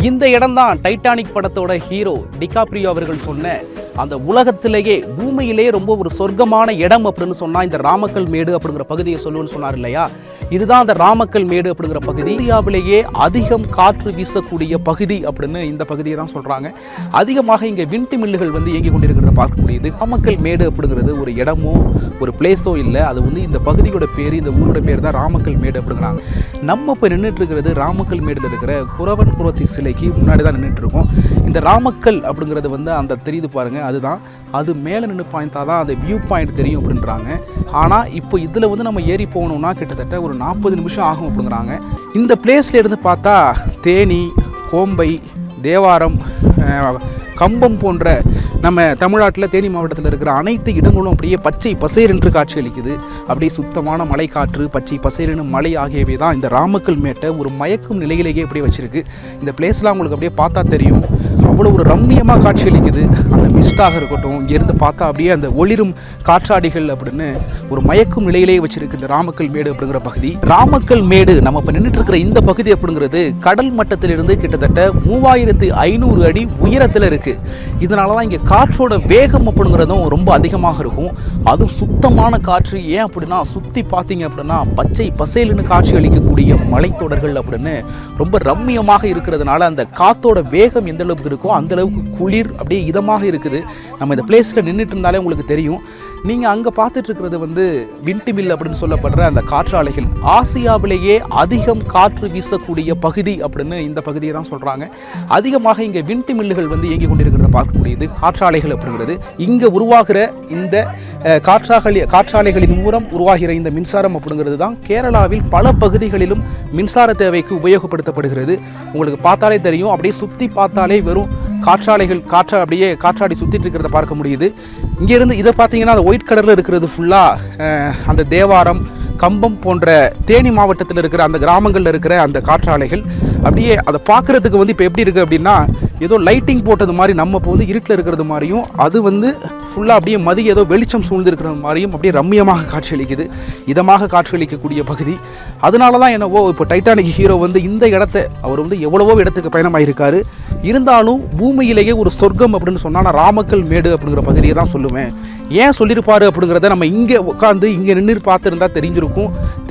இந்த இடம் தான் டைட்டானிக் படத்தோட ஹீரோ டிகாப்ரியோ அவர்கள் சொன்ன அந்த உலகத்திலேயே பூமியிலே ரொம்ப ஒரு சொர்க்கமான இடம் அப்படின்னு சொன்னா இந்த ராமக்கல் மேடு அப்படிங்கிற பகுதியை சொல்லுன்னு சொன்னார் இல்லையா. இதுதான் அந்த ராமக்கல் மேடு அப்படிங்கிற பகுதி. இந்தியாவிலேயே அதிகம் காற்று வீசக்கூடிய பகுதி அப்படின்னு இந்த பகுதியை தான் சொல்றாங்க. அதிகமாக இங்கே விண்டு மில்லுகள் வந்து இயங்கி கொண்டிருக்கிறத பார்க்க முடியுது. ராமக்கல் மேடு அப்படிங்கிறது ஒரு இடமோ ஒரு பிளேஸோ இல்லை, அது வந்து இந்த பகுதியோட பேர், இந்த ஊரோட பேர் தான் ராமக்கல் மேடு அப்படிங்கிறாங்க. நம்ம இப்போ நின்றுட்டு இருக்கிறது ராமக்கல் மேடில் இருக்கிற குறவன் குறத்தி சிலைக்கு முன்னாடி தான் நின்றுட்டு இருக்கோம். இந்த ராமக்கல் அப்படிங்கிறது வந்து அந்த தெரியுது பாருங்க, அதுதான். அது மேலே நின்று பாய்ந்தா தான் அந்த வியூ பாயிண்ட் தெரியும் அப்படின்றாங்க. ஆனால் இப்போ இதில் வந்து நம்ம ஏறி போகணும்னா கிட்டத்தட்ட ஒரு 40 நிமிஷம் ஆகும் அப்படிங்கிறாங்க. இந்த பிளேஸில் இருந்து பார்த்தா தேனி, கோம்பை, தேவாரம், கம்பம் போன்ற நம்ம தமிழ்நாட்டில் தேனி மாவட்டத்தில் இருக்கிற அனைத்து இடங்களும் அப்படியே பச்சை பசேரென்று காட்சி அளிக்குது. அப்படியே சுத்தமான மலை காற்று, பச்சை பசேரென்னு மலை ஆகியவை தான் இந்த ராமக்கல் மேட்டை ஒரு மயக்கும் நிலையிலேயே அப்படியே வச்சிருக்கு. இந்த பிளேஸ்லாம் உங்களுக்கு அப்படியே பார்த்தா தெரியும், அவ்வளோ ஒரு ரம்மியமாக காட்சி அளிக்குது. அந்த மிஸ்டாக இருக்கட்டும், இங்கேருந்து பார்த்தா அப்படியே அந்த ஒளிரும் காற்றாடிகள் அப்படின்னு ஒரு மயக்கும் நிலையிலேயே வச்சிருக்கு இந்த ராமக்கல் மேடு அப்படிங்கிற பகுதி. ராமக்கல் மேடு நம்ம இப்போ நின்றுட்டு இருக்கிற இந்த பகுதி அப்படிங்கிறது கடல் மட்டத்திலிருந்து கிட்டத்தட்ட 3500 அடி உயரத்தில் இருக்கு. இதனால தான் இங்கே காற்றோட வேகம் அப்படிங்கிறதும் ரொம்ப அதிகமாக இருக்கும். அதுவும் சுத்தமான காற்று. ஏன் அப்படின்னா சுற்றி பார்த்தீங்க அப்படின்னா பச்சை பசேலுன்னு காட்சி அளிக்கக்கூடிய மலைத்தொடர்கள் அப்படின்னு ரொம்ப ரம்மியமாக இருக்கிறதுனால அந்த காற்றோட வேகம் எந்த அளவுக்கு இருக்கோ அந்த அளவுக்கு குளிர் அப்படியே இதமாக இருக்குது. நம்ம இந்த பிளேஸில் நின்றுட்டு இருந்தாலே உங்களுக்கு தெரியும். நீங்கள் அங்கே பார்த்துட்டு இருக்கிறது வந்து விண்டு மில் அப்படின்னு சொல்லப்படுற அந்த காற்றாலைகள். ஆசியாவிலேயே அதிகம் காற்று வீசக்கூடிய பகுதி அப்படின்னு இந்த பகுதியை தான் சொல்கிறாங்க. அதிகமாக இங்கே விண்டு மில்லுகள் வந்து இயங்கி கொண்டிருக்கிறத பார்க்க முடியுது. காற்றாலைகள் அப்படிங்கிறது இங்கே உருவாகிற இந்த காற்றாலைகளின் மூலம் உருவாகிற இந்த மின்சாரம் அப்படிங்கிறது தான் கேரளாவில் பல பகுதிகளிலும் மின்சார தேவைக்கு உபயோகப்படுத்தப்படுகிறது. உங்களுக்கு பார்த்தாலே தெரியும், அப்படியே சுற்றி பார்த்தாலே வெறும் காற்றாலைகள் அப்படியே காற்றாடி சுற்றிட்டு இருக்கிறத பார்க்க முடியுது. இங்கேருந்து இதை பார்த்தீங்கன்னா அந்த ஒயிட் கலரில் இருக்கிறது ஃபுல்லாக அந்த தேவாரம், கம்பம் போன்ற தேனி மாவட்டத்தில் இருக்கிற அந்த கிராமங்களில் இருக்கிற அந்த காற்றாலைகள். அப்படியே அதை பார்க்குறதுக்கு வந்து இப்போ எப்படி இருக்குது அப்படின்னா ஏதோ லைட்டிங் போட்டது மாதிரி, நம்ம இப்போ வந்து இருட்டில் இருக்கிறது மாதிரியும், அது வந்து ஃபுல்லாக அப்படியே மதிய ஏதோ வெளிச்சம் சூழ்ந்திருக்கிற மாதிரியும் அப்படியே ரம்மியமாக காட்சியளிக்குது. இதமாக காட்சியளிக்கக்கூடிய பகுதி. அதனால தான் என்னவோ இப்போ டைட்டானிக் ஹீரோ வந்து இந்த இடத்த அவர் வந்து எவ்வளவோ இடத்துக்கு பயணமாயிருக்காரு. இருந்தாலும் பூமியிலேயே ஒரு சொர்க்கம் அப்படின்னு சொன்னால் நான் ராமக்கல் மேடு அப்படிங்கிற பகுதியை தான் சொல்லுவேன். ஏன் சொல்லியிருப்பாரு அப்படிங்கிறத நம்ம இங்கே உட்காந்து இங்கே நின்று பார்த்துருந்தா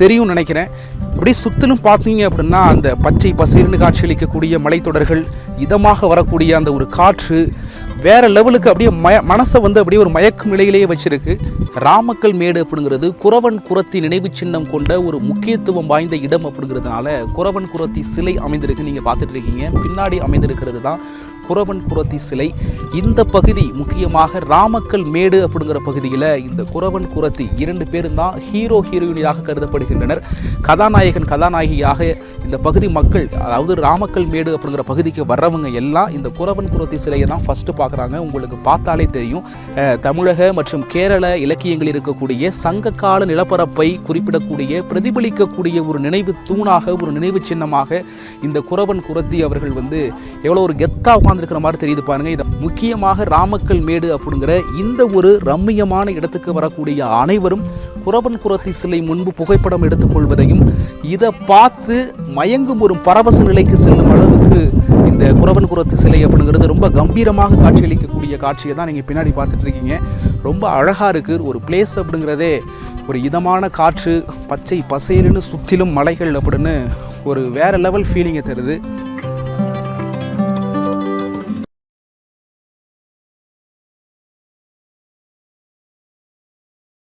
தெரியும்னு நினைக்கிறேன். அப்படியே சுற்றிலும் பார்த்தீங்க அப்படின்னா அந்த பச்சை பசேல்னு காட்சியளிக்கக்கூடிய மலைத்தொடர்கள், இதமாக வரக்கூடிய அந்த ஒரு காற்று வேற லெவலுக்கு அப்படியே மனசை வந்து அப்படியே ஒரு மயக்கும் நிலையிலேயே வச்சிருக்கு. ராமக்கல் மேடு அப்படிங்கிறது குறவன் குறத்தி நினைவு சின்னம் கொண்ட ஒரு முக்கியத்துவம் வாய்ந்த இடம் அப்படிங்கிறதுனால குறவன் குறத்தி சிலை அமைந்திருக்கு. நீங்கள் பார்த்துட்டு இருக்கீங்க, பின்னாடி அமைந்திருக்கிறது தான் குறவன் குறத்தி சிலை. இந்த பகுதி முக்கியமாக ராமக்கல் மேடு அப்படிங்கிற பகுதியில் இந்த குறவன் குறத்தி 2 பேரும் தான் ஹீரோ ஹீரோயினியாக கருதப்படுகின்றனர். கதாநாயகியாக இந்த பகுதி மக்கள், அதாவது ராமக்கல் மேடு அப்படிங்கிற பகுதிக்கு வர்றவங்க எல்லாம் இந்த குறவன் குறத்தி சிலையை தான் ஃபஸ்ட்டு பார்க்குறாங்க. உங்களுக்கு பார்த்தாலே தெரியும், தமிழக மற்றும் கேரள இலக்கியங்களில் இருக்கக்கூடிய சங்ககால நிலப்பரப்பை குறிப்பிடக்கூடிய பிரதிபலிக்கக்கூடிய ஒரு நினைவு தூணாக, ஒரு நினைவு சின்னமாக இந்த குறவன் குறத்தி அவர்கள் வந்து எவ்வளோ ஒரு கெத்தாக உட்கார்ந்துருக்கிற மாதிரி தெரியுது பாருங்க. இதை முக்கியமாக ராமக்கல் மேடு அப்படிங்கிற இந்த ஒரு ரம்மியமான இடத்துக்கு வரக்கூடிய அனைவரும் குறவன் குறத்தி சிலை முன்பு புகைப்படம் எடுத்துக்கொள்வதையும் இதை பார்த்து மயங்கும் ஒரு பரவச நிலைக்கு செல்லும் அளவுக்கு இந்த குறவன் குறத்தி சிலை அப்படிங்கிறது ரொம்ப கம்பீரமாக காட்சியளிக்கக்கூடிய காட்சியை தான் நீங்கள் பின்னாடி பார்த்துட்டு இருக்கீங்க. ரொம்ப அழகாக இருக்குது. ஒரு பிளேஸ் அப்படிங்கிறதே ஒரு இதமான காற்று, பச்சை பசேலுன்னு சுற்றிலும் மலைகள் அப்படின்னு ஒரு வேற லெவல் ஃபீலிங்கை தருது.